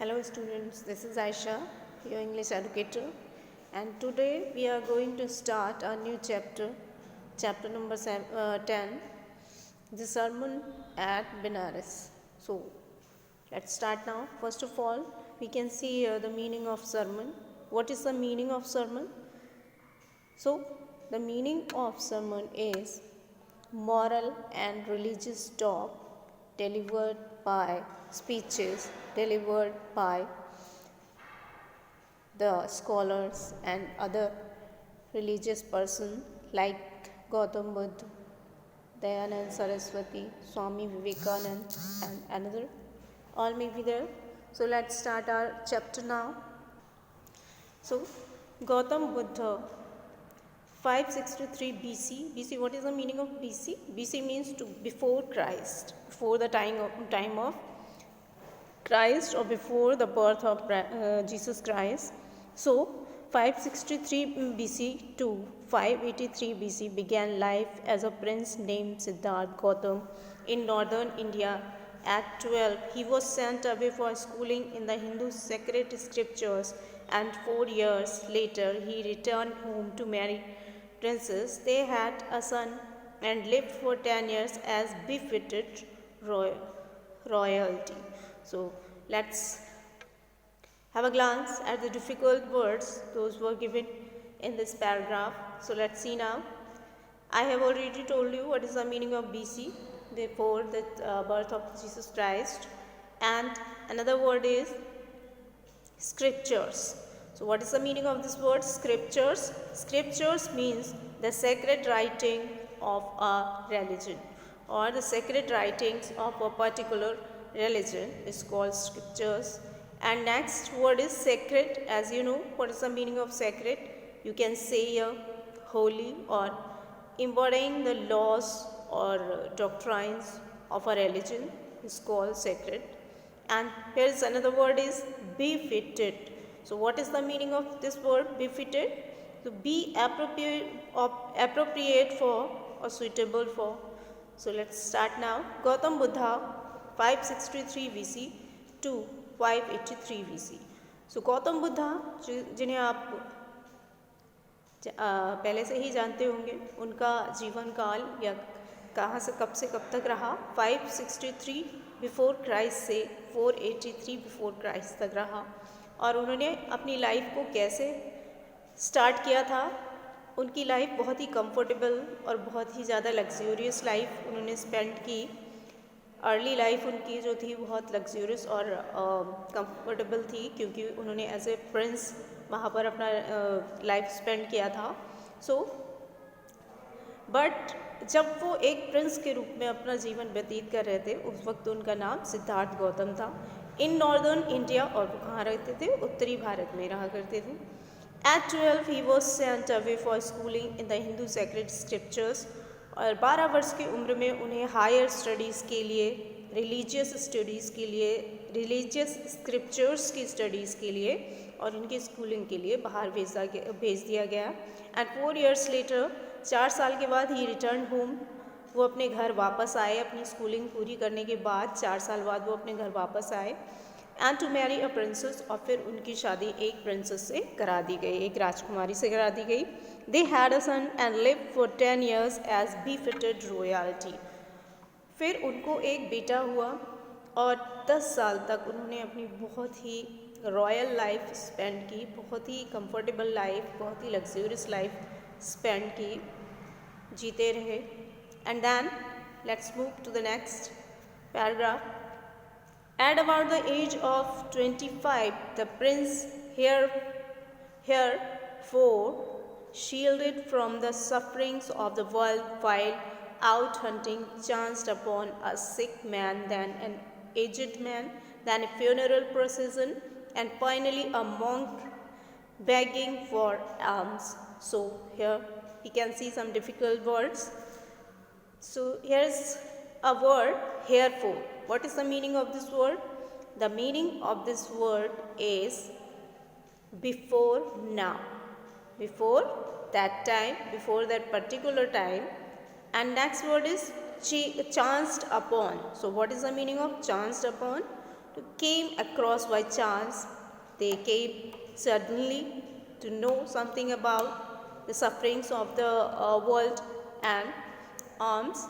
Hello students, this is Aisha, your English educator, and today we are going to start a new chapter number 10, the sermon at Benares. So let's start now. First of all, we can see here the meaning of sermon. What is the meaning of sermon? So the meaning of sermon is moral and religious talk delivered by speeches delivered by the scholars and other religious person like Gautam Buddha, Dayanand Saraswati, Swami Vivekanand and another. All may be there. So let's start our chapter now. So Gautam Buddha 563 BC. BC, what is the meaning of BC? BC means to before Christ, before the time of Christ or before the birth of Jesus Christ. So 563 BC to 583 BC began life as a prince named Siddhartha Gautam in northern India. At 12, he was sent away for schooling in the Hindu sacred scriptures, and 4 years later he returned home to marry princess. They had a son and lived for 10 years as befitted royalty. So let's have a glance at the difficult words those were given in this paragraph. So let's see now. I have already told you what is the meaning of BC, before the birth of Jesus Christ, and another word is scriptures. So what is the meaning of this word scriptures? Scriptures means the sacred writing of a religion or the sacred writings of a particular religion is called scriptures. And next word is sacred. As you know, what is the meaning of sacred? You can say here holy or embodying the laws or doctrines of a religion is called sacred. And here is another word is befitted. So what is the meaning of this word befitted? To be appropriate for or suitable for. So let's start now. Gautam Buddha 563 BC to 583 BC. So Gautam Buddha जिन्हें आप पहले से ही जानते होंगे, उनका जीवन काल या कहाँ से कब तक रहा 563 बिफोर क्राइस्ट से 483 बिफोर क्राइस्ट तक रहा, और उन्होंने अपनी लाइफ को कैसे स्टार्ट किया था. उनकी लाइफ बहुत ही कंफर्टेबल और बहुत ही ज़्यादा लग्जूरियस लाइफ उन्होंने स्पेंड की. अर्ली लाइफ उनकी जो थी बहुत लग्जूरियस और कंफर्टेबल थी, क्योंकि उन्होंने एज ए प्रिंस वहाँ पर अपना लाइफ स्पेंड किया था. सो बट जब वो एक प्रिंस के रूप में अपना जीवन व्यतीत कर रहे थे, उस वक्त उनका नाम सिद्धार्थ गौतम था. इन नॉर्दर्न इंडिया, और वो कहाँ रहते थे? उत्तरी भारत में रहा करते थे. At 12 he was sent away for schooling in the Hindu sacred scriptures, और 12 वर्ष की उम्र में उन्हें हायर स्टडीज़ के लिए, रिलीजियस स्टडीज़ के लिए, रिलीजियस स्क्रिप्चर्स की स्टडीज़ के लिए और उनकी स्कूलिंग के लिए बाहर भेज दिया गया. एंड 4 years लेटर, 4 साल के बाद ही रिटर्न होम, वो अपने घर वापस आए. अपनी स्कूलिंग पूरी करने के बाद 4 साल बाद वो अपने घर वापस आए. And to marry a princess, और फिर उनकी शादी एक प्रिंसेस से करा दी गई, एक राजकुमारी से करा दी गई. They had a son and lived for 10 years as befitted royalty. फिर उनको एक बेटा हुआ और 10 साल तक उन्होंने अपनी बहुत ही रॉयल लाइफ स्पेंड की, बहुत ही कंफर्टेबल लाइफ, बहुत ही लग्जूरियस लाइफ स्पेंड की, जीते रहे. And then let's move to the next paragraph. At about the age of 25, the prince heretofore shielded from the sufferings of the world while out hunting, chanced upon a sick man, then an aged man, then a funeral procession, and finally a monk begging for alms. So here you can see some difficult words. So here's a word, herefore. What is the meaning of this word? The meaning of this word is before now, before that time, before that particular time. And next word is chanced upon. So what is the meaning of chanced upon? came across by chance. They came suddenly to know something about the sufferings of the world. And alms,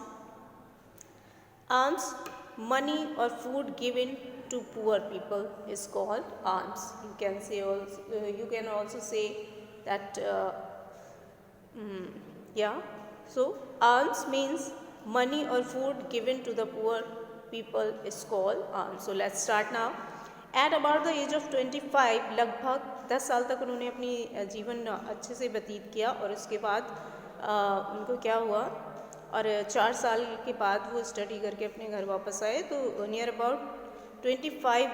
money or food given to poor people is called alms. You can also say that so alms means money or food given to the poor people is called alms. So let's start now. At about the age of 25, लगभग 10 साल तक उन्होंने अपनी जीवन अच्छे से व्यतीत किया, और उसके बाद उनको क्या हुआ, और 4 साल के बाद वो स्टडी करके अपने घर वापस आए. तो नियर अबाउट 25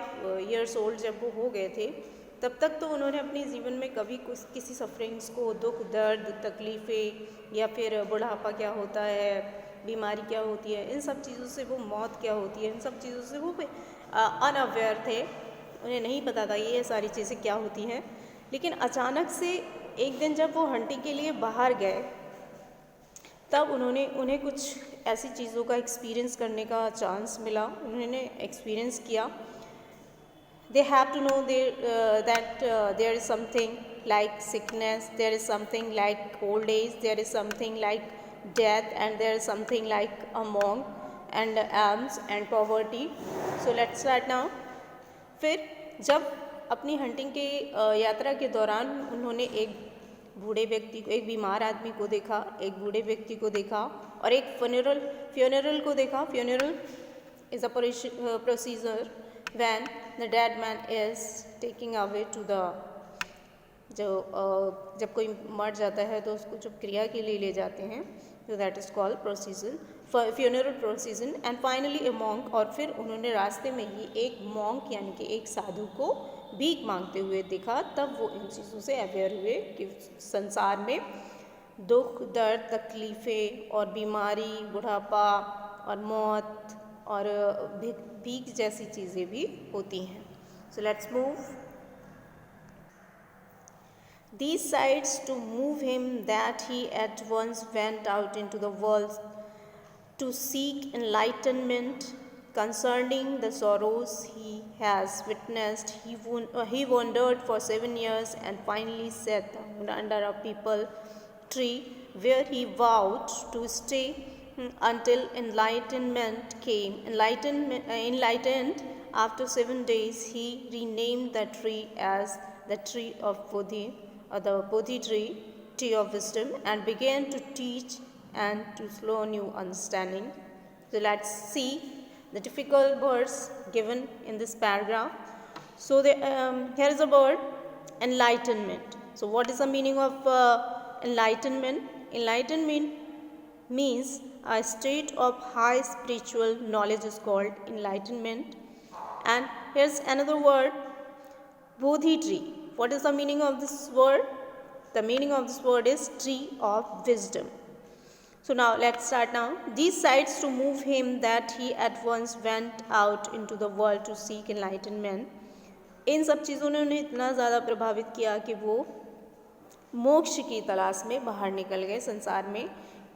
ईयर्स ओल्ड जब वो हो गए थे, तब तक तो उन्होंने अपने जीवन में कभी किसी सफरिंग्स को, दुख दर्द तकलीफ़ें, या फिर बुढ़ापा क्या होता है, बीमारी क्या होती है, इन सब चीज़ों से, वो मौत क्या होती है, इन सब चीज़ों से वो अनअवेयर थे. उन्हें नहीं पता था ये सारी चीज़ें क्या होती हैं. लेकिन अचानक से एक दिन जब वो हंटिंग के लिए बाहर गए, तब उन्हें कुछ ऐसी चीज़ों का एक्सपीरियंस करने का चांस मिला. उन्होंने एक्सपीरियंस किया. They have to know that there is something like sickness, there is something like old age, there is something like death, and there is something like a monk, and alms and poverty. So let's start now. फिर जब अपनी hunting के यात्रा के दौरान उन्होंने एक बूढ़े व्यक्ति को, एक बीमार आदमी को देखा, एक बूढ़े व्यक्ति को देखा, और एक फ्यूनरल को देखा. Funeral is a procedure when the dead man is taking away to the जब कोई मर जाता है तो उसको जब क्रिया के लिए ले जाते हैं, तो that is called precision, funeral precision. And finally A monk, और फिर उन्होंने रास्ते में ही एक मॉन्क यानी कि एक साधु को भीख मांगते हुए देखा. तब वो इन चीज़ों से अवेयर हुए कि संसार में दुख दर्द तकलीफ़ें और बीमारी, बुढ़ापा और मौत और भीख जैसी चीज़ें भी होती हैं. So let's move. These sights to move him that he at once went out into the world to seek enlightenment concerning the sorrows he has witnessed. He wandered for 7 years and finally sat down under a peepal tree, where he vowed to stay until enlightenment came. Enlightened after 7 days, he renamed the tree as the tree of Bodhi, or the Bodhi tree of wisdom, and began to teach and to slow new understanding. So let's see the difficult words given in this paragraph. So here is a word, enlightenment. So what is the meaning of enlightenment? Enlightenment means a state of high spiritual knowledge is called enlightenment. And here's another word, Bodhi tree. What is the meaning of this word? The meaning of this word is tree of wisdom. So now let's start now. These sights to move him that he at once went out into the world to seek enlightenment. इन सब चीज़ों ने उन्हें इतना ज़्यादा प्रभावित किया कि वो मोक्ष की तलाश में बाहर निकल गए संसार में.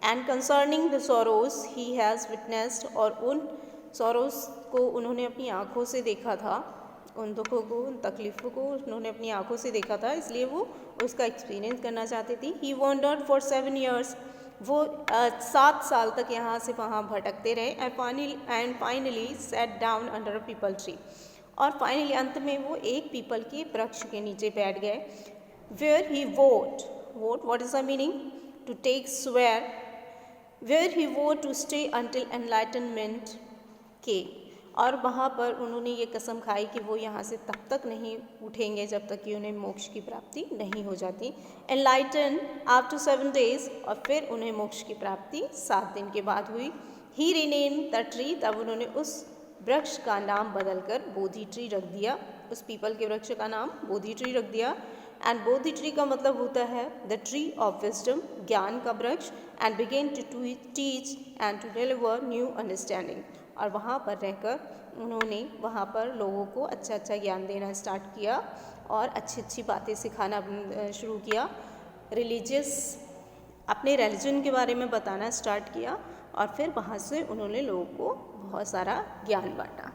And concerning the sorrows he has witnessed, और उन सॉरोज को उन्होंने अपनी आँखों से देखा था, उन दुखों को, उन तकलीफ़ों को उन्होंने अपनी आँखों से देखा था, इसलिए वो उसका एक्सपीरियंस करना चाहती थी. ही वॉन्डर्ड फॉर 7 years. वो 7 साल तक यहाँ से वहाँ भटकते रहे. And finally set down under a people tree, और फाइनली अंत में वो एक पीपल के वृक्ष के नीचे बैठ गए. Where he vowed, what is the meaning? To take swear. Where he vowed to stay until enlightenment के, और वहाँ पर उन्होंने ये कसम खाई कि वो यहाँ से तब तक नहीं उठेंगे जब तक कि उन्हें मोक्ष की प्राप्ति नहीं हो जाती. एनलाइटन आफ्टर 7 days, और फिर उन्हें मोक्ष की प्राप्ति 7 दिन के बाद हुई. ही रीनेम द ट्री, तब उन्होंने उस वृक्ष का नाम बदलकर बोधि ट्री रख दिया. उस पीपल के वृक्ष का नाम बोधि ट्री रख दिया. एंड बोधि ट्री का मतलब होता है द ट्री ऑफ विजडम, ज्ञान का वृक्ष. And began to teach and to deliver new understanding, और वहाँ पर रहकर उन्होंने वहाँ पर लोगों को अच्छा अच्छा ज्ञान देना स्टार्ट किया और अच्छी अच्छी बातें सिखाना शुरू किया. अपने रिलीजन के बारे में बताना स्टार्ट किया, और फिर वहाँ से उन्होंने लोगों को बहुत सारा ज्ञान बांटा.